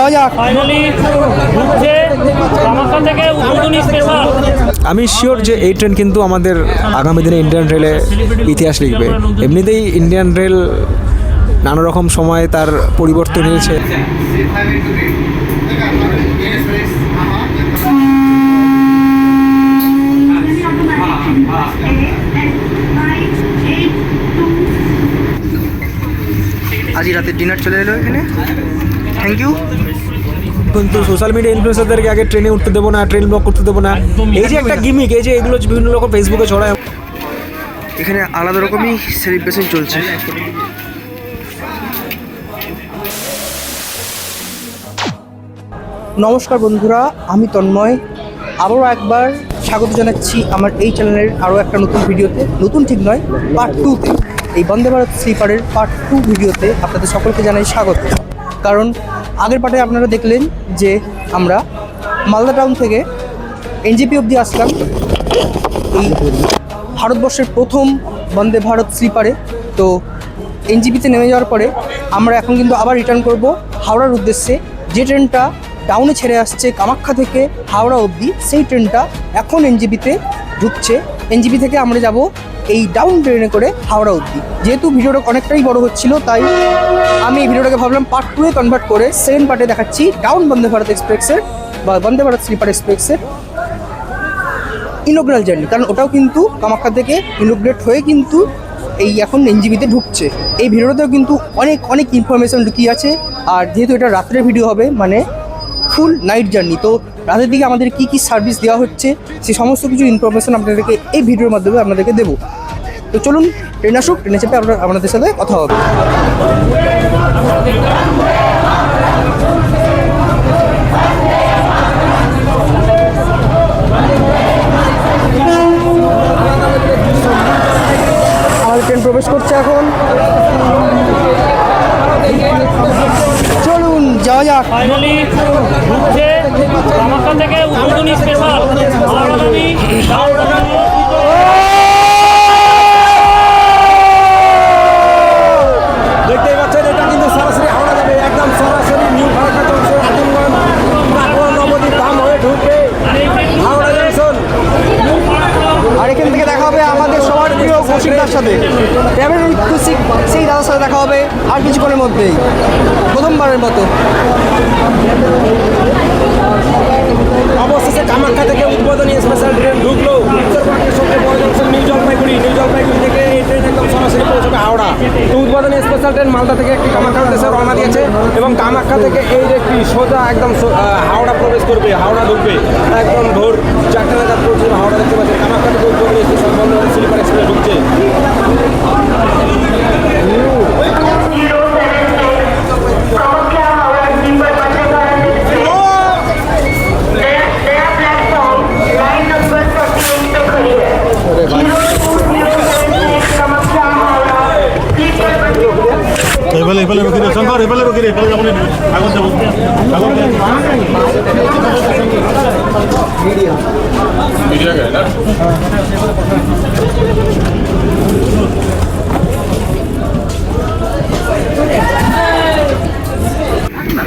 যাওয়া যাক। আমি শিওর যে এই ট্রেন কিন্তু আমাদের আগামী দিনে ইন্ডিয়ান রেলে ইতিহাস লিখবে। এমনিতেই ইন্ডিয়ান রেল নানা রকম সময় তার পরিবর্তন হয়েছে। আজ রাতে ডিনার চলে এলো এখানে, থ্যাংক ইউ। কিন্তু সোশ্যাল মিডিয়া ইনফ্লুয়েন্সারদেরকে আগে ট্রেনে উঠতে দেবো না, ট্রেন ব্লক করতে দেবো না, এই যে একটা গিমিক, এই যে এগুলো বিভিন্ন রকম ফেসবুকে ছড়ায়। এখানে আলাদা রকমই সেলিব্রেশন চলছে। নমস্কার বন্ধুরা, আমি তন্ময় আবারও একবার স্বাগত জানাচ্ছি আমার এই চ্যানেলের আরও একটা নতুন ভিডিওতে। নতুন ঠিক নয়, পার্ট 2তে, এই বন্দে ভারত স্লিপারের পার্ট 2 ভিডিওতে আপনাদের সকলকে জানাই স্বাগত। কারণ আগের পার্টে আপনারা দেখলেন যে আমরা মালদা টাউন থেকে এনজেপি অবধি আসলাম এই ভারতবর্ষের প্রথম বন্দে ভারত স্লিপারে। তো এনজেপিতে নেমে যাওয়ার পরে আমরা এখন কিন্তু আবার রিটার্ন করব হাওড়ার উদ্দেশ্যে। যে ট্রেনটা টাউনে ছেড়ে আসছে কামাখ্যা থেকে হাওড়া অবধি, সেই ট্রেনটা এখন এনজেপিতে ঢুকছে। এনজেপি থেকে আমরা যাব এই ডাউন ট্রেনে করে হাওড়া অবধি। যেহেতু ভিডিওটা অনেকটাই বড় হচ্ছিল, তাই আমি এই ভিডিওটাকে ভাবলাম পার্ট 2-এ কনভার্ট করে সেকেন্ড পার্টে দেখাচ্ছি ডাউন বন্দে ভারত এক্সপ্রেসের বা বন্দে ভারত স্লিপার এক্সপ্রেসের ইনোগ্রাল জার্নি। কারণ ওটাও কিন্তু কামাখ্যা থেকে ইনোগ্রেট হয়ে কিন্তু এই এখন এনজেপিতে ঢুকছে। এই ভিডিওটাতেও কিন্তু অনেক অনেক ইনফরমেশন লুকিয়ে আছে। আর যেহেতু এটা রাত্রের ভিডিও হবে, মানে ফুল নাইট জার্নি, তো রাতের দিকে আমাদের কী কী সার্ভিস দেওয়া হচ্ছে সেই সমস্ত কিছু ইনফরমেশন আপনাদেরকে এই ভিডিওর মাধ্যমে আপনাদেরকে দেবো। তো চলুন ট্রেন আসুক, ট্রেনে চেপে আপনাদের সাথে কথা হবে। আমাদের ট্রেন প্রবেশ করছে এখন, চলুন যাওয়া যাক। ফাইনালি ঢুকছে কামাখ্যা থেকে উদ্বোধনী স্পেশাল হাওড়াগামী দেখতেই পাচ্ছেন, এটা কিন্তু সরাসরি হাওড়া যাবে, একদম সরাসরি নিউ ফারাক্কা জংশন আজমগঞ্জ প্রাকরণ নবদ্বীপ ধাম হয়ে ঢুকবে হাওড়া জংশন। আর এখান থেকে দেখা হবে আমাদের সবার প্রিয় কৌশিকদার সাথে, ট্রাভেল কৌশিক, সেই দাদার সাথে দেখা হবে আর কিছুক্ষণের মধ্যেই, প্রথমবারের মতো। অবশেষে কামাখ্যা থেকে উদ্বোধনী স্পেশাল ট্রেন ঢুকলো উত্তরবঙ্গের সবচেয়ে বড় junction new Jalpaiguri. New Jalpaiguri থেকে এই ট্রেন একদম সরাসরি পৌঁছবে হাওড়া। তো উদ্বোধনী স্পেশাল ট্রেন মালদা থেকে একটি কামাখ্যা উদ্দেশ্যে রওনা দিয়েছে এবং কামাখ্যা থেকে এই একটি সোজা একদম হাওড়া প্রবেশ করবে, হাওড়া ঢুকবে একদম ভোর 4টা নাগাদ পৌঁছবে হাওড়া। দেখতে পাচ্ছেন কামাখ্যা থেকে উদ্বোধনী special Vande Bharat sleeper express ঢুকছে। এফালে রুকি রে শঙ্কর, এফালে রুকি রে, এফালে যাবো আগুন যাবো মিডিয়া গায় না।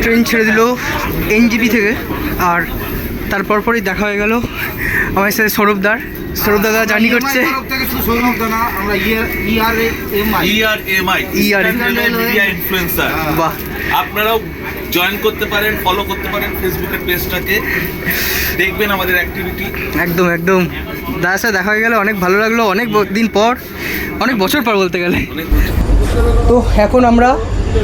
ট্রেন ছেড়ে দিল এনজেপি থেকে, আর তারপর পরই দেখা হয়ে গেল আমার সাথে সৌরভদার। সৌরভদা জার্নি করছে। Media influencer. বাহ, আপনারাও জয়েন করতে পারেন, ফলো করতে পারেন ফেসবুকের পেজটাকে, দেখবেন আমাদের অ্যাক্টিভিটি। একদম একদম দাদার সাথে দেখা হয়ে গেলে অনেক ভালো লাগলো, অনেক দিন পর, অনেক বছর পর বলতে গেলে। তো এখন আমরা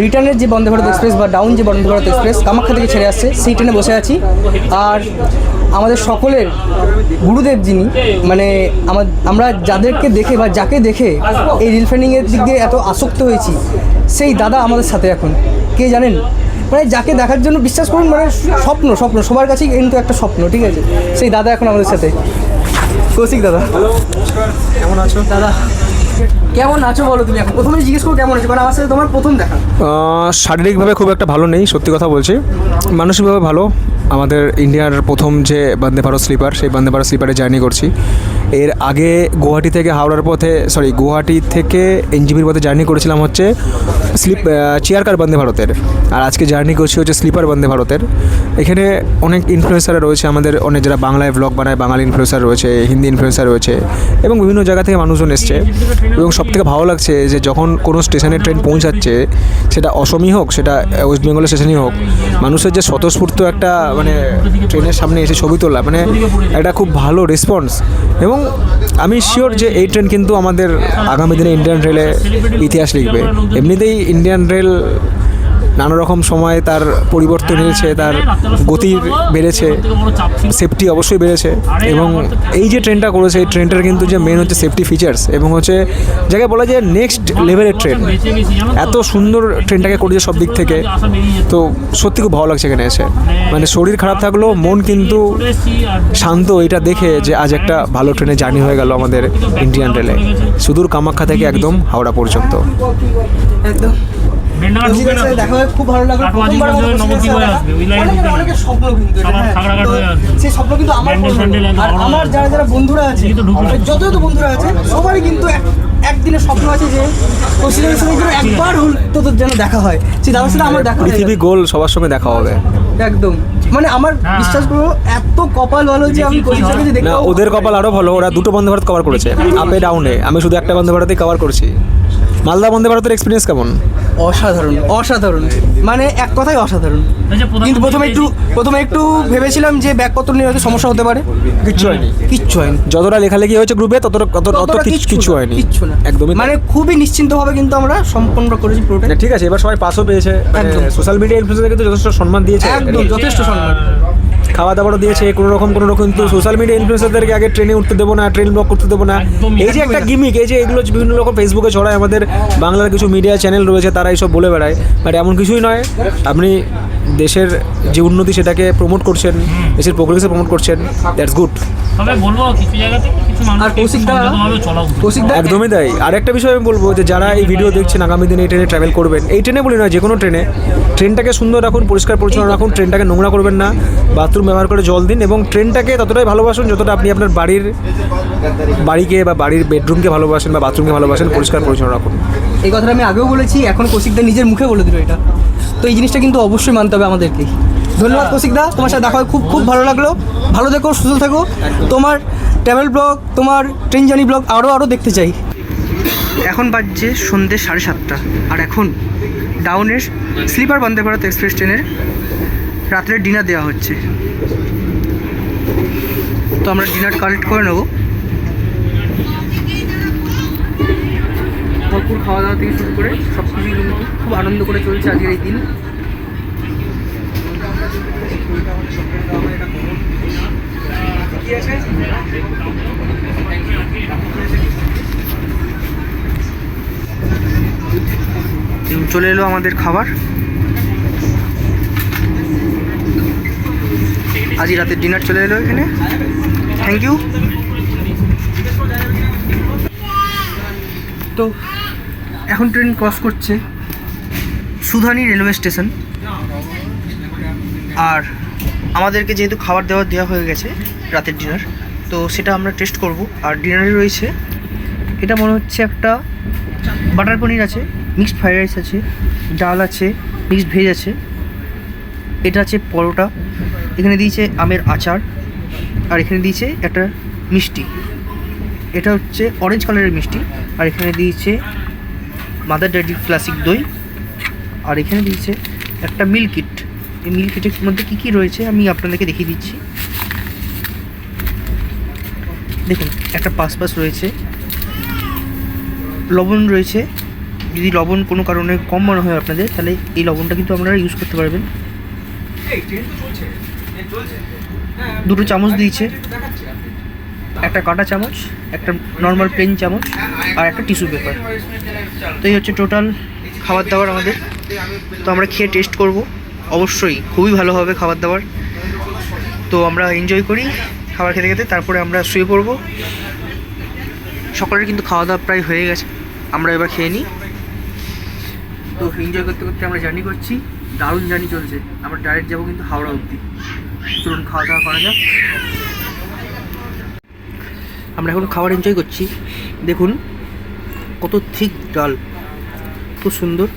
রিটার্নের যে বন্দে ভারত এক্সপ্রেস বা ডাউন যে বন্দে ভারত এক্সপ্রেস কামাখ্যা থেকে ছেড়ে আসছে সেই ট্রেনে বসে আছি। আর আমাদের সকলের গুরুদেব যিনি, মানে আমরা যাদেরকে দেখে বা যাকে দেখে এই রিল ফ্রেন্ডিংয়ের দিক দিয়ে এত আসক্ত হয়েছি, সেই দাদা আমাদের সাথে এখন। কে জানেন, মানে যাকে দেখার জন্য বিশ্বাস করুন, মানে স্বপ্ন স্বপ্ন সবার কাছেই কিন্তু একটা স্বপ্ন, ঠিক আছে? সেই দাদা এখন আমাদের সাথে। কৌশিক দাদা, কেমন আছো দাদা কেমন আছো বলো তুমি? এখন প্রথমে জিজ্ঞেস করো কেমন আছো, কারণ আমার সাথে তোমার প্রথম দেখা। শারীরিকভাবে খুব একটা ভালো নেই, সত্যি কথা বলছি। মানসিকভাবে ভালো। আমাদের ইন্ডিয়ার প্রথম যে বন্দে ভারত স্লিপার, সেই বন্দে ভারত স্লিপারে জার্নি করছি। এর আগে গুয়াহাটি থেকে হাওড়ার পথে গুয়াহাটি থেকে এনজিপির পথে জার্নি করেছিলাম হচ্ছে চেয়ার কার বন্দে ভারতের, আর আজকে জার্নি করছি হচ্ছে স্লিপার বন্দে ভারতের। এখানে অনেক ইনফ্লুয়েন্সার রয়েছে আমাদের, অনেক যারা বাংলায় ব্লগ বানায় বাঙালি ইনফ্লুয়েন্সার রয়েছে, হিন্দি ইনফ্লুয়েন্সার রয়েছে এবং বিভিন্ন জায়গা থেকে মানুষজন এসছে। এবং সবথেকে ভালো লাগছে যে যখন কোনো স্টেশনে ট্রেন পৌঁছাচ্ছে, সেটা অসমই হোক সেটা ওয়েস্ট বেঙ্গলের স্টেশনই হোক, মানুষের যে স্বতঃস্ফূর্ত একটা মানে ট্রেনের সামনে এসে ছবি তোলা, মানে একটা খুব ভালো রেসপন্স। এবং আমি শিওর যে এই ট্রেন কিন্তু আমাদের আগামী দিনে ইন্ডিয়ান রেলে ইতিহাস লিখবে। এমনিতেই ইন্ডিয়ান রেল নানা রকম সময় তার পরিবর্তন হয়েছে, তার গতি বেড়েছে, সেফটি অবশ্যই বেড়েছে। এবং এই যে ট্রেনটা করেছে, এই ট্রেনটার কিন্তু যে মেন হচ্ছে সেফটি ফিচার্স এবং হচ্ছে যাকে বলা যায় নেক্সট লেভেলের ট্রেন। এত সুন্দর ট্রেনটাকে করেছে সব দিক থেকে, তো সত্যি খুব ভালো লাগছে এখানে এসে। মানে শরীর খারাপ থাকলেও মন কিন্তু শান্ত এটা দেখে যে আজ একটা ভালো ট্রেনে জার্নি হয়ে গেল আমাদের ইন্ডিয়ান রেলে, সুদূর কামাখ্যা থেকে একদম হাওড়া পর্যন্ত। একদম দেখা হয়ে খুব ভালো লাগলো। অনেকের স্বপ্ন কিন্তু সেই স্বপ্ন কিন্তু আমার আর আমার যারা যারা বন্ধুরা আছে, যত যত বন্ধুরা আছে, সবারই কিন্তু একদিনের স্বপ্ন আছে যে কৌশিকের সঙ্গে একবার তো যেন দেখা হয়। সেই দাদার সাথে আমার দেখা, পৃথিবী গোল, সবার সঙ্গে দেখা হবে একদম। মানে আমার বিশ্বাস করো এত কপাল ভালো যে আমি কৌশিককে দেখতে। না, ওদের কপাল আরও ভালো, ওরা দুটো বন্দে ভারত কভার করেছে, আপে ডাউনে। আমি শুধু একটা বন্দে ভারতেই কভার করছি। মালদা বন্দে ভারতের এক্সপিরিয়েন্স কেমন? অসাধারণ, অসাধারণ, মানে এক কথাই অসাধারণ। কিন্তু প্রথমে একটু ভেবেছিলাম যে ব্যাগপত্র নিয়ে হয়তো সমস্যা হতে পারে, কিচ্ছু হয়নি, কিচ্ছু হয়নি। যতটা লেখালেখি হয়েছে গ্রুপে তত কিচ্ছু হয়নি, কিচ্ছু না, একদমই। মানে খুবই নিশ্চিন্তভাবে কিন্তু আমরা সম্পন্ন করেছি পুরোটা। ঠিক আছে, এবার সবাই পাসও পেয়েছে, সোশ্যাল মিডিয়া ইনফ্লুয়েন্সারকে কিন্তু যথেষ্ট সম্মান দিয়েছে, একদম যথেষ্ট সম্মান। খাওয়া দাওয়ারও দিয়েছে কোনো রকম কিন্তু সোশ্যাল মিডিয়া ইনফ্লুয়েন্সারদেরকে আগে ট্রেনে উঠতে দেবো না, ট্রেন ব্লক করতে দেবো না, এই যে একটা গিমিক, এই যে এগুলো বিভিন্ন রকম ফেসবুকে ছড়ায়, আমাদের বাংলার কিছু মিডিয়া চ্যানেল রয়েছে তারা এইসব বলে বেড়ায়, বাট এমন কিছুই নয়। আপনি দেশের যে উন্নতি সেটাকে প্রমোট করছেন, দেশের প্রোগ্রেসে প্রমোট করছেন, দ্যাটস গুড। আর কৌশিকদা একদমই তাই। আর একটা বিষয় আমি বলবো যে যারা এই ভিডিও দেখছেন, আগামী দিনে এই ট্রেনে ট্রাভেল করবেন, এই ট্রেনে বলি নয়, যে কোনো ট্রেনটাকে সুন্দর রাখুন, পরিষ্কার পরিচ্ছন্ন রাখুন, ট্রেনটাকে নোংরা করবেন না, বাথরুম ব্যবহার করে জল দিন এবং ট্রেনটাকে ততটাই ভালোবাসুন যতটা আপনি আপনার বাড়িকে বা বাড়ির বেডরুমকে ভালোবাসেন বা বাথরুমকে ভালোবাসেন, পরিষ্কার পরিচ্ছন্ন রাখুন। এই কথাটা আমি আগেও বলেছি, এখন কৌশিকদা নিজের মুখে বলে দিল এটা, তো এই জিনিসটা কিন্তু অবশ্যই মানতে হবে আমাদেরকে। ধন্যবাদ কৌশিকদা, তোমার সাথে দেখা হয় খুব খুব ভালো লাগলো। ভালো থেকো, সুস্থ থেকো। তোমার ট্রাভেল ব্লগ, তোমার ট্রেন জার্নি ব্লগ আরও দেখতে চাই। এখন বাজছে সন্ধ্যে 7:30, আর এখন ডাউনের স্লিপার বন্দে ভারত এক্সপ্রেস ট্রেনের রাত্রের ডিনার দেওয়া হচ্ছে। তো আমরা ডিনার কালেক্ট করে নেব। ভরপুর খাওয়া দাওয়া থেকে শুরু করে সব কিছুই কিন্তু খুব আনন্দ করে চলছে আজকের এই দিন। চলে এলো আমাদের খাবার। আজই রাতের ডিনার চলে এলো এখানে। Thank you. তো এখন ট্রেন ক্রস করছে সুধানি রেলওয়ে স্টেশন, আর আমাদেরকে যেহেতু খাবার দেওয়া হয়ে গেছে রাতের ডিনার, তো সেটা আমরা টেস্ট করব। আর ডিনারে রয়েছে এটা মনে হচ্ছে একটা বাটার পনির আছে, মিক্সড ফ্রাইড রাইস আছে, ডাল আছে, মিক্সড ভেজ আছে, এটা আছে পরোটা, এখানে দিয়েছে আমের আচার, আর এখানে দিয়েছে একটা মিষ্টি, এটা হচ্ছে অরেঞ্জ কালারের মিষ্টি, আর এখানে দিয়েছে মাদার ডেয়ারি ক্লাসিক দই, আর এখানে দিয়েছে একটা মিল্ক কিট। এই মিল্ক কিটের মধ্যে কী কী রয়েছে আমি আপনাদেরকে দেখিয়ে দিচ্ছি। দেখুন, একটা পাস রয়েছে, লবণ রয়েছে, যদি লবণ কোনো কারণে কম মনে হয় আপনাদের, তাহলে এই লবণটা কিন্তু আপনারা ইউজ করতে পারবেন। দুটো চামচ দিয়েছে, একটা কাঁটা চামচ, একটা নর্মাল প্লেন চামচ, আর একটা টিস্যু পেপার। তো এই হচ্ছে টোটাল খাবার দাবার আমাদের। তো আমরা খেয়ে টেস্ট করব, অবশ্যই খুবই ভালো হবে খাবার দাবার। তো আমরা এনজয় করি খাবার খেতে খেতে, তারপরে আমরা শুয়ে পড়ব। সকালের কিন্তু খাওয়া দাওয়া প্রায় হয়ে গেছে, আমরা এবার খেয়ে নিই। তো এনজয় করতে করতে আমরা জার্নি করছি, দারুণ জার্নি চলছে। আমরা ডাইরেক্ট যাবো কিন্তু হাওড়া অবধি। চলুন খাওয়া দাওয়া করা যাক। আমরা এখন খাবার এনজয় করছি। দেখুন কত থিক ডাল, খুব সুন্দর।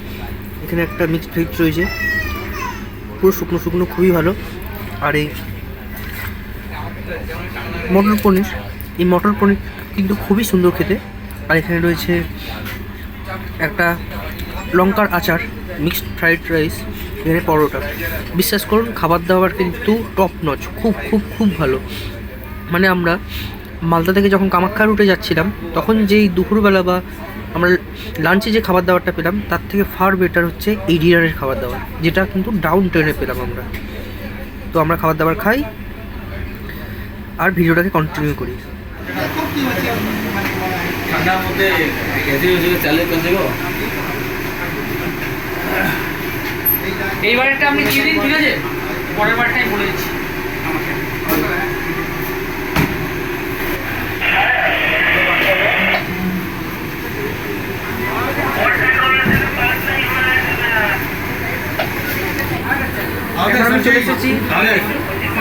এখানে একটা মিক্সড ভেজ রয়েছে, পুরো শুকনো শুকনো, খুবই ভালো। আর এই মটর পনির, এই মটর পনির কিন্তু খুবই সুন্দর খেতে। আর এখানে রয়েছে একটা লঙ্কার আচার, মিক্সড ফ্রাইড রাইস, এখানে পরোটা। বিশ্বাস করুন খাবার দাবার কিন্তু টপ নচ, খুব খুব খুব ভালো। মানে আমরা মালদা থেকে যখন কামাখ্যা রুটে যাচ্ছিলাম তখন যেই দুপুরবেলা বা আমরা লাঞ্চে যে খাবার দাবারটা পেলাম তার থেকে ফার বেটার হচ্ছে এই ডিনারের খাবার দাবার, যেটা কিন্তু ডাউন ট্রেনে পেলাম আমরা। তো আমরা খাবার দাবার খাই আর ভিডিওটাকে কন্টিনিউ করি। ঠান্ডার মধ্যে চালে গো এইবারটা আপনি দিয়ে দিন, ঠিক আছে? পরের বারটাই বলে দিচ্ছি। এখন আমি চলে এসেছি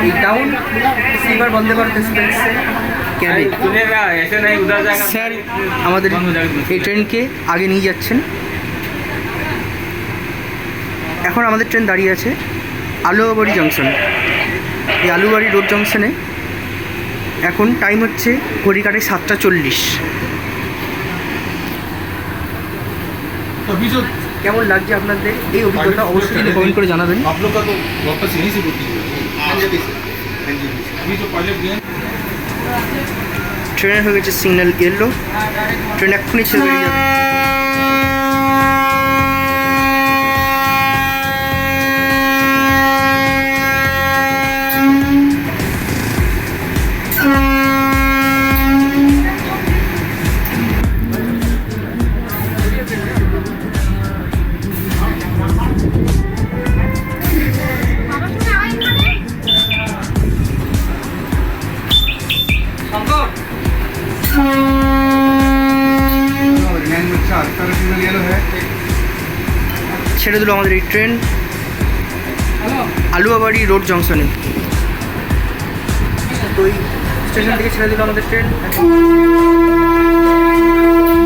এই ডাউন স্লিপার বন্দে ভারত এক্সপ্রেসে ক্যাবিন। স্যার আমাদের এই ট্রেনকে আগে নিয়ে যাচ্ছেন। এখন আমাদের ট্রেন দাঁড়িয়ে আছে আলুয়াবাড়ি জংশন। এই আলুবাড়ি রোড জংশনে এখন টাইম হচ্ছে ঘড়ি কাটে 7:40। কেমন লাগছে আপনাদের এই অভিজ্ঞতা অবশ্যই কিন্তু কমেন্ট করে জানাবেন। आप लोग का तो वापस यहीं से बुकिंग है। अभी जो पायलट गए ট্রেনের হয়ে গেছে সিগন্যাল ইয়েলো, ট্রেন এক্ষুনি ছেড়ে বেরিয়ে যাবে। ছেড়ে দিল আমাদের এই ট্রেন আলুয়াবাড়ি রোড জংশনে। তো এই স্টেশন থেকে ছেড়ে দিল আমাদের ট্রেন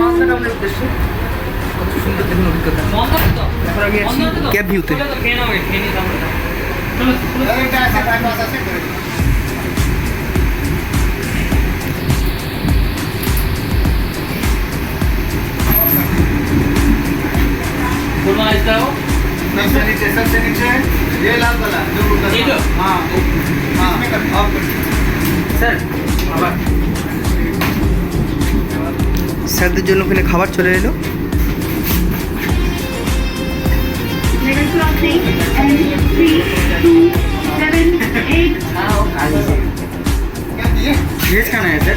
মালদা টাউনের উদ্দেশ্যে। কত সুন্দর দেখুন অভিজ্ঞতা। এখন আমি আছি ক্যাব ভিউতে। স্যারদের জন্য ওখানে খাবার চলে এলো। Level crossing L32788. ये खाना है सर?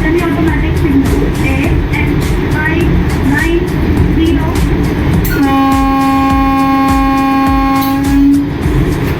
Semi-automatic signal AN590.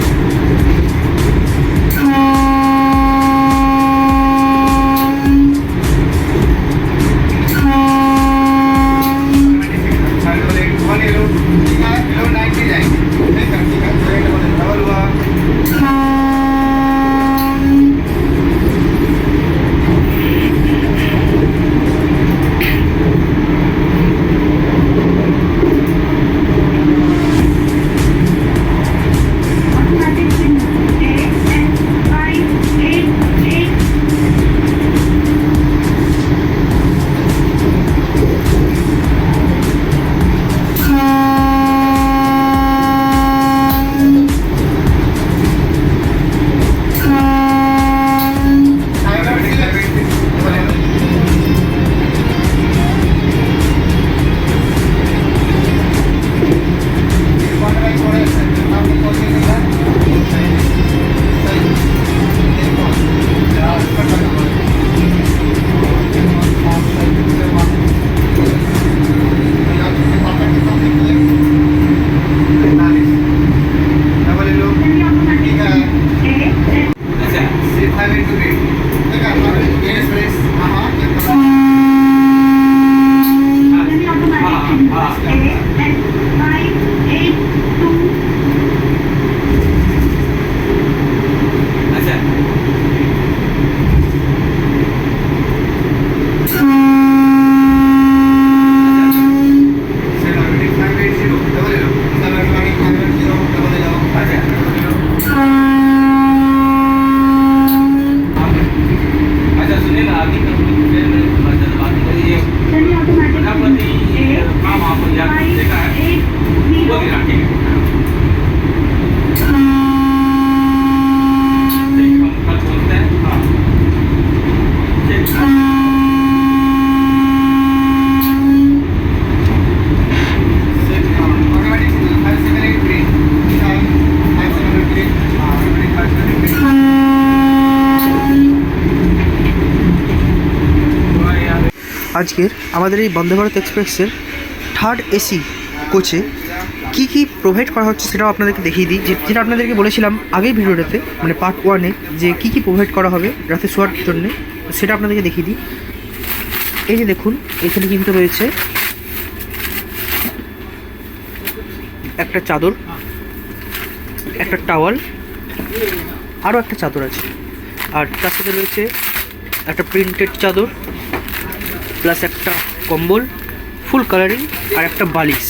আজকের আমাদের এই বন্দে ভারত এক্সপ্রেসের থার্ড এসি কোচে কী কী প্রোভাইড করা হচ্ছে সেটাও আপনাদেরকে দেখিয়ে দিই, যেটা আপনাদেরকে বলেছিলাম আগের ভিডিওটাতে, মানে পার্ট 1-এ, যে কী কী প্রোভাইড করা হবে রাতে শোয়ার জন্যে, সেটা আপনাদেরকে দেখিয়ে দিই। এই যে দেখুন, এখানে কিন্তু রয়েছে একটা চাদর, একটা টাওয়াল, আরও একটা চাদর আছে, আর তার সাথে রয়েছে একটা প্রিন্টেড চাদর, প্লাস একটা কম্বল ফুল কালারিং, আর একটা বালিশ।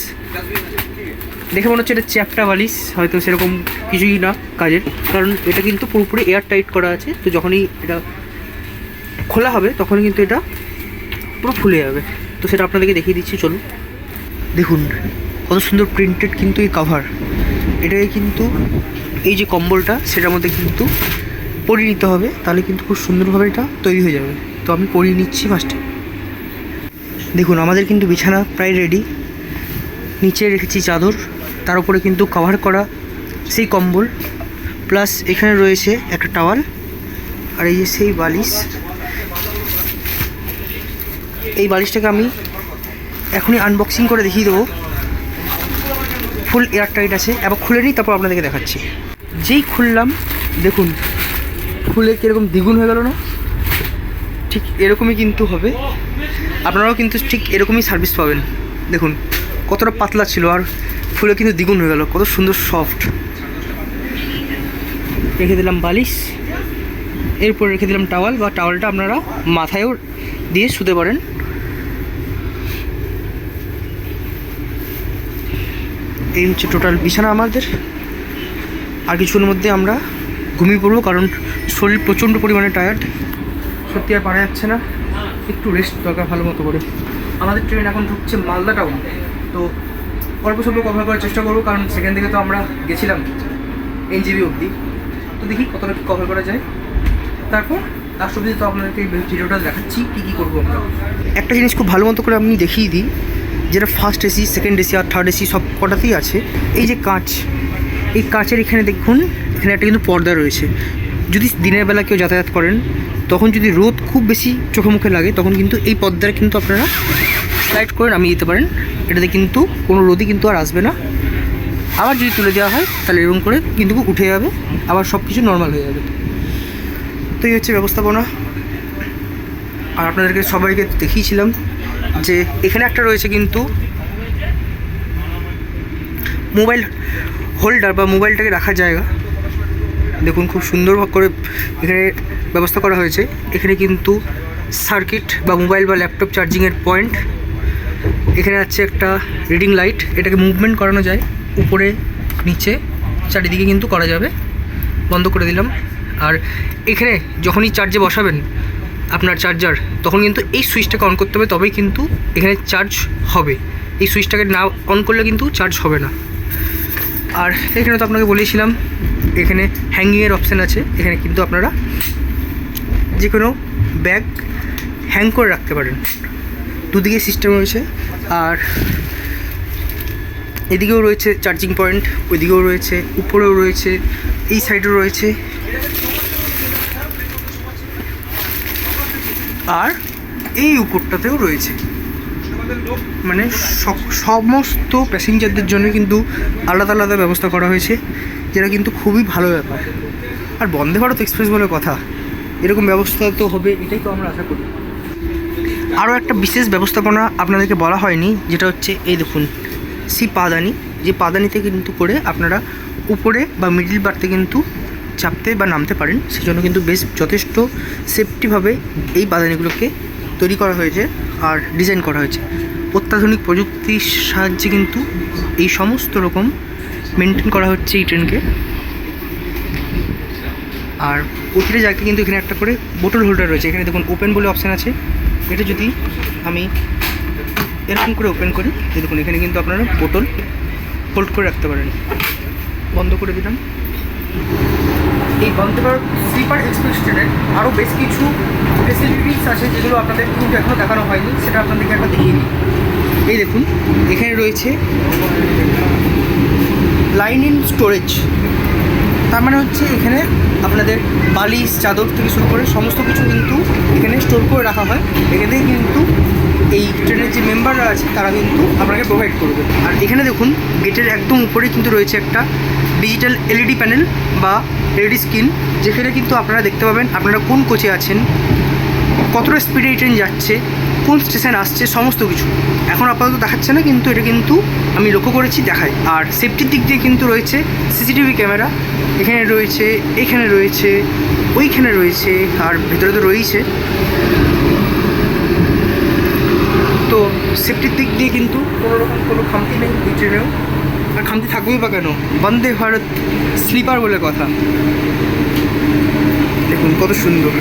দেখে মনে হচ্ছে এটা চ্যাপটা বালিশ, হয়তো সেরকম কিছুই না কাজের, কারণ এটা কিন্তু পুরোপুরি এয়ার টাইট করা আছে। তো যখনই এটা খোলা হবে তখনই কিন্তু এটা পুরো ফুলে যাবে। তো সেটা আপনাদেরকে দেখিয়ে দিচ্ছি, চলুন। দেখুন কত সুন্দর প্রিন্টেড কিন্তু এই কাভার। এটাকে কিন্তু এই যে কম্বলটা সেটার মধ্যে কিন্তু পরিয়ে নিতে হবে, তাহলে কিন্তু খুব সুন্দরভাবে এটা তৈরি হয়ে যাবে। তো আমি পরিয়ে নিচ্ছি ফার্স্টে। দেখুন আমাদের কিন্তু বিছানা প্রায় রেডি। নিচে রেখেছি চাদর, তার উপরে কিন্তু কভার করা সেই কম্বল, প্লাস এখানে রয়েছে একটা টাওয়াল, আর এই যে সেই বালিশ। এই বালিশটাকে আমি এখনই আনবক্সিং করে দেখিয়ে দেবো। ফুল এয়ার টাইট আছে, এবার খুলে নিই, তারপর আপনাদেরকে দেখাচ্ছি। যেই খুললাম দেখুন খুলে কীরকম দ্বিগুণ হয়ে গেল না? ঠিক এরকমই কিন্তু হবে, আপনারাও কিন্তু ঠিক এরকমই সার্ভিস পাবেন। দেখুন কতটা পাতলা ছিল, আর ফুলে কিন্তু দ্বিগুণ হয়ে গেল, কত সুন্দর সফট। রেখে দিলাম বালিশ, এরপর রেখে দিলাম টাওয়াল, বা টাওয়ালটা আপনারা মাথায়ও দিয়ে শুতে পারেন। এই হচ্ছে টোটাল বিছানা আমাদের। আর কিছুক্ষণের মধ্যে আমরা ঘুমিয়ে পড়বো, কারণ শরীর প্রচণ্ড পরিমাণে টায়ার্ড, সত্যি আর পারা যাচ্ছে না, একটু রেস্ট দরকার ভালো মতো করে। আমাদের ট্রেন এখন ঢুকছে মালদা টাউন, তো অল্প স্বল্প কভার করার চেষ্টা করবো, কারণ সেখান থেকে তো আমরা গেছিলাম NJP অবধি। তো দেখি কতটা কী কভার করা যায়, তারপর লাস্ট অবধি তো আপনাদেরকে এই ভিডিওটা দেখাচ্ছি কী কী করবো আমরা। একটা জিনিস খুব ভালো মতো করে আমি দেখিয়ে দিই, যেটা ফার্স্ট এসি, সেকেন্ড এসি আর থার্ড এসি সব কটাতেই আছে। এই যে কাঁচ, এই কাঁচের এখানে দেখুন, এখানে একটা কিন্তু পর্দা রয়েছে। যদি দিনের বেলা কেউ যাতায়াত করেন, তখন যদি রোদ খুব বেশি চোখে মুখে লাগে, তখন কিন্তু এই পর্দাটা কিন্তু আপনারা স্লাইড করে নামিয়ে দিতে পারেন। এটাতে কিন্তু কোনো রোদই কিন্তু আর আসবে না। আবার যদি তুলে দেওয়া হয় তাহলে এরকম করে কিন্তু উঠে যাবে, আবার সব কিছু নর্মাল হয়ে যাবে। তো এই হচ্ছে ব্যবস্থাপনা। আর আপনাদেরকে সবাইকে দেখিয়েছিলাম যে এখানে একটা রয়েছে কিন্তু মোবাইল হোল্ডার, বা মোবাইলটাকে রাখার জায়গা। দেখুন খুব সুন্দর করে এখানে ব্যবস্থা করা হয়েছে। এখানে কিন্তু সার্কিট বা মোবাইল বা ল্যাপটপ চার্জিংয়ের পয়েন্ট। এখানে আছে একটা রিডিং লাইট, এটাকে মুভমেন্ট করানো যায়, উপরে নিচে চারিদিকে কিন্তু করা যাবে। বন্ধ করে দিলাম। আর এখানে যখনই চার্জে বসাবেন আপনার চার্জার, তখন কিন্তু এই সুইচটাকে অন করতে হবে, তবেই কিন্তু এখানে চার্জ হবে। এই সুইচটাকে না অন করলে কিন্তু চার্জ হবে না। আর এখানে তো আপনাকে বলেছিলাম এখানে হ্যাঙ্গিংয়ের অপশান আছে। এখানে কিন্তু আপনারা যে কোনো ব্যাগ হ্যাং করে রাখতে পারেন। দুদিকে সিস্টেম রয়েছে, আর এদিকেও রয়েছে চার্জিং পয়েন্ট, ওইদিকেও রয়েছে, উপরেও রয়েছে, এই সাইডেও রয়েছে, আর এই উপরটাতেও রয়েছে। মানে সমস্ত প্যাসেঞ্জারদের জন্য কিন্তু আলাদা আলাদা ব্যবস্থা করা হয়েছে, যেটা কিন্তু খুবই ভালো ব্যাপার। আর বন্দে ভারত এক্সপ্রেস বলে কথা, এরকম ব্যবস্থা তো হবে, এটাই তো আমরা আশা করি। আরও একটা বিশেষ ব্যবস্থাপনা আপনাদেরকে বলা হয়নি, যেটা হচ্ছে এই দেখুন সেই পাদানি, যে পাদানিতে কিন্তু করে আপনারা উপরে বা মিডিল বার্থে কিন্তু চাপতে বা নামতে পারেন। সেজন্য কিন্তু বেশ যথেষ্ট সেফটিভাবে এই পাদানিগুলোকে তৈরি করা হয়েছে আর ডিজাইন করা হয়েছে। অত্যাধুনিক প্রযুক্তির সাহায্যে কিন্তু এই সমস্ত রকম মেনটেন করা হচ্ছে এই ট্রেনকে। আর প্রতিটা জায়গায় কিন্তু এখানে একটা করে বোতল হোল্ডার রয়েছে। এখানে দেখুন ওপেন বলে অপশান আছে, এটা যদি আমি এরকম করে ওপেন করি, এই দেখুন এখানে কিন্তু আপনারা বোতল হোল্ড করে রাখতে পারেন। বন্ধ করে দিলাম। এই বন্দে ভারত স্লিপার এক্সপ্রেস ট্রেনের আরও বেশ কিছু ফেসিলিটিস আছে যেগুলো আপনাদের কিন্তু এখনও দেখানো হয়নি, সেটা আপনাদেরকে একবার দেখিয়ে দিই। এই দেখুন এখানে রয়েছে লাইন ইন স্টোরেজ, তার মানে হচ্ছে এখানে আপনাদের বালিশ চাদর থেকে শুরু করে সমস্ত কিছু কিন্তু এখানে স্টোর করে রাখা হয়। এখানে কিন্তু এই ট্রেনের যে মেম্বাররা আছে তারা কিন্তু আপনাকে প্রোভাইড করবে। আর এখানে দেখুন গেটের একদম উপরে কিন্তু রয়েছে একটা ডিজিটাল এলইডি প্যানেল বা এলইডি স্ক্রিন, যেখানে কিন্তু আপনারা দেখতে পাবেন আপনারা কোন কোচে আছেন, কতটা স্পিডে এই ট্রেন যাচ্ছে, কোন স্টেশন আসছে, সমস্ত কিছু। এখন আপাতত দেখাচ্ছে না, কিন্তু এটা কিন্তু আমি লক্ষ্য করেছি দেখায়। আর সেফটির দিক দিয়ে কিন্তু রয়েছে সিসিটিভি ক্যামেরা, এখানে রয়েছে, এখানে রয়েছে, ওইখানে রয়েছে, আর ভেতরে তো রয়েছে। তো সেফটির দিক দিয়ে কিন্তু কোনো রকম কোনো খামতি নেই এই ট্রেনেও, আর খামতি থাকবেই বা কেন, বন্দে ভারত স্লিপার বলে কথা। দেখুন কত সুন্দর।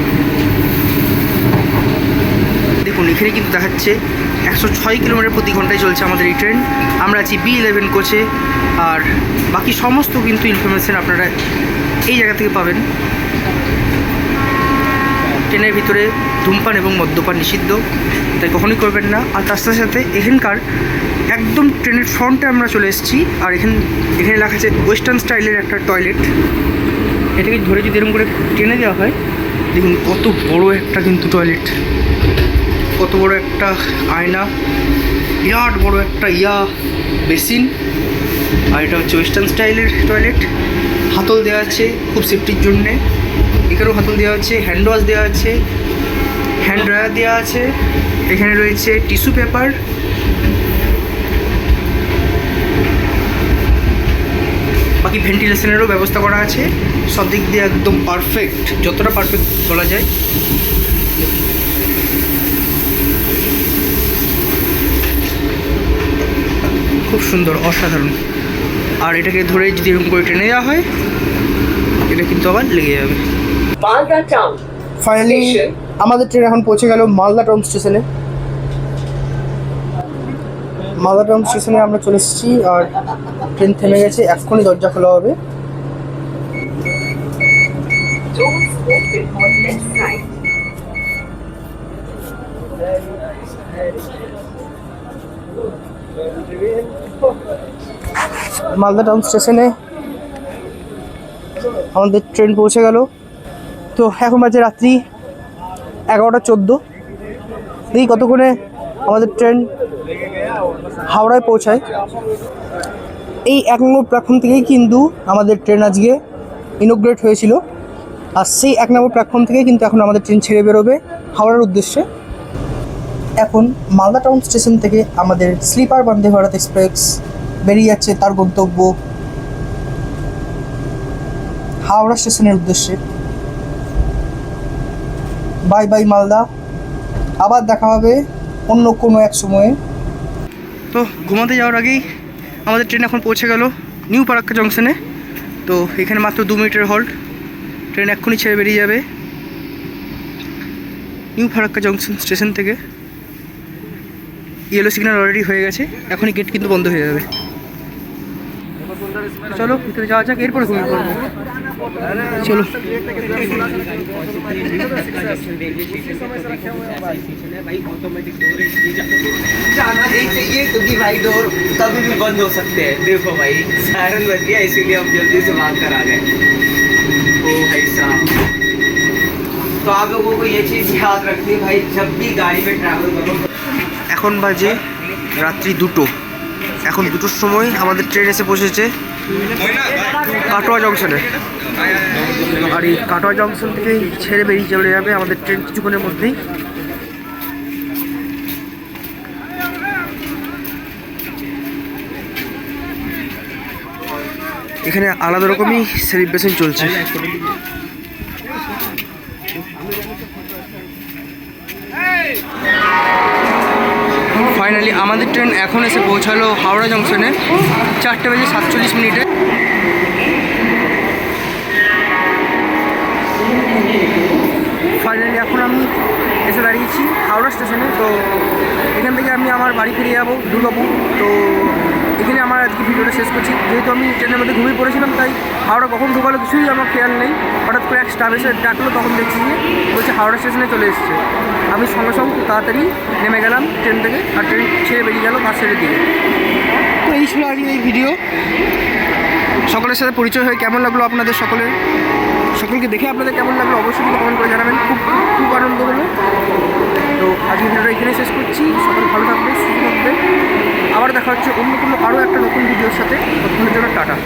দেখুন এখানে কিন্তু দেখাচ্ছে 106 কিলোমিটার প্রতি ঘন্টায় চলছে আমাদের এই ট্রেন। আমরা আছি B11 কোচে, আর বাকি সমস্ত কিন্তু ইনফরমেশান আপনারা এই জায়গা থেকে পাবেন। ট্রেনের ভিতরে ধূমপান এবং মদ্যপান নিষিদ্ধ, তাই কখনোই করবেন না। আর তার সাথে সাথে এখানকার একদম ট্রেনের ফ্রন্টে আমরা চলে এসেছি, আর এখানে লেখা আছে ওয়েস্টার্ন স্টাইলের একটা টয়লেট। এটাকে ধরে যদি এরকম করে টেনে দেওয়া হয়, দেখুন কত বড় একটা কিন্তু টয়লেট, কত বড় একটা আয়না, বিরাট বড় একটা বেসিন। আর এটা হচ্ছে ওয়েস্টার্ন স্টাইলের টয়লেট। হাতল দেওয়া আছে খুব সেফটির জন্যে, এখানেও হাতল দেওয়া আছে, হ্যান্ড ওয়াশ দেওয়া আছে, হ্যান্ড ড্রায়ার দেওয়া আছে, এখানে রয়েছে টিস্যু পেপার। বাকি ভেন্টিলেশনেরও ব্যবস্থা করা আছে, সব দিক দিয়ে একদম পারফেক্ট, যতটা পারফেক্ট বলা যায়। খুব সুন্দর, অসাধারণ। আর এটাকে ধরে যদি এরকম করে টেনে দেওয়া হয়, এটা কিন্তু আবার লেগে যাবে। ফাইনালি আমাদের ট্রেন এখন পৌঁছে গেল মালদা টাউন স্টেশনে। মালদা টাউন স্টেশনে আমরা চলে এসেছি, আর ট্রেন থেমে গেছে, এক্ষুনি দরজা খোলা হবে। মালদা টাউন স্টেশনে আমাদের ট্রেন পৌঁছে গেল। তো এখন বাজে রাত্রি 11:14। দেখি কতক্ষণে আমাদের ট্রেন হাওড়ায় পৌঁছায়। এই 1 নম্বর প্ল্যাটফর্ম থেকেই কিন্তু আমাদের ট্রেন আজকে ইনোগ্রেট হয়েছিল, আর সেই 1 নম্বর প্ল্যাটফর্ম থেকেই কিন্তু এখন আমাদের ট্রেন ছেড়ে বেরোবে হাওড়ার উদ্দেশ্যে। এখন মালদা টাউন স্টেশন থেকে আমাদের স্লিপার বন্দে ভারত এক্সপ্রেস বেরিয়ে যাচ্ছে তার গন্তব্য হাওড়া স্টেশনের উদ্দেশ্যে। বাই বাই মালদা, আবার দেখা হবে অন্য কোনো এক সময়ে। তো ঘুমাতে যাওয়ার আগেই আমাদের ট্রেন এখন পৌঁছে গেল নিউ ফারাক্কা জংশনে। তো এখানে মাত্র 2 মিনিটের হল্ট, ট্রেন এক্ষুনি ছেড়ে বেরিয়ে যাবে নিউ ফারাক্কা জংশন স্টেশন থেকে। ইয়েলো সিগন্যাল অলরেডি হয়ে গেছে, এখনই গেট কিন্তু বন্ধ হয়ে যাবে। চলো ভিতরে যাওয়া যাক, এরপরে ঘুমিয়ে পড়বো। চলো। जाना ही चाहिए क्योंकि भाई डोर कभी भी बंद हो सकते हैं। देखो भाई सायरन बज गया, इसीलिए हम जल्दी से भाग कर आ गए। ओ भाई साहब, तो आप लोगों को ये चीज़ याद रखनी भाई, जब भी गाड़ी में ट्रैवल करो। এখন বাজে রাত্রি 2টো। এখন 2টোর সময় আমাদের ট্রেন এসে পৌঁছেছে কাটোয়া জংশনে। আর এই কাটোয়া জংশন থেকেই ছেড়ে বেরিয়ে চলে যাবে আমাদের ট্রেন কিছুক্ষণের মধ্যেই। এখানে আলাদা রকমই সেলিব্রেশন চলছে। ফাইনালি আমাদের ট্রেন এখন এসে পৌঁছালো হাওড়া জংশনে 4:47 ফাইনালি এখন আমি এসে দাঁড়িয়েছি হাওড়া স্টেশনে। তো এখান থেকে আমি আমার বাড়ি ফিরে যাবো দুর্গাপুর। তো এখানে আমার আজকে ভিডিওটা শেষ করছি। যেহেতু আমি ট্রেনের মধ্যে ঘুমিয়ে পড়েছিলাম, তাই হাওড়া কখন ঢোকালো কিছুই আমার খেয়াল নেই। হঠাৎ করে এক স্টাফ এসে ডাকলো, তখন দেখছি যে বলছে হাওড়া স্টেশনে চলে এসেছে। আমি সঙ্গে সঙ্গে খুব তাড়াতাড়ি নেমে গেলাম ট্রেন থেকে, আর ট্রেন ছেড়ে বেরিয়ে গেল বাসের দিকে। তো এই ছিল আর এই ভিডিও। সকলের সাথে পরিচয় হয়ে কেমন লাগলো আপনাদের সকলকে দেখে আপনাদের কেমন লাগলো অবশ্যই কিন্তু কমেন্ট করে জানাবেন। খুব খুব আনন্দ হলো। তো আজকে ভিডিওটা এখানে শেষ করছি। সকলে ভালো থাকবে, সুস্থ থাকবে। আবার দেখা হচ্ছে অন্য কোনো আরও একটা নতুন ভিডিওর সাথে। ততক্ষণের জন্য টাটা।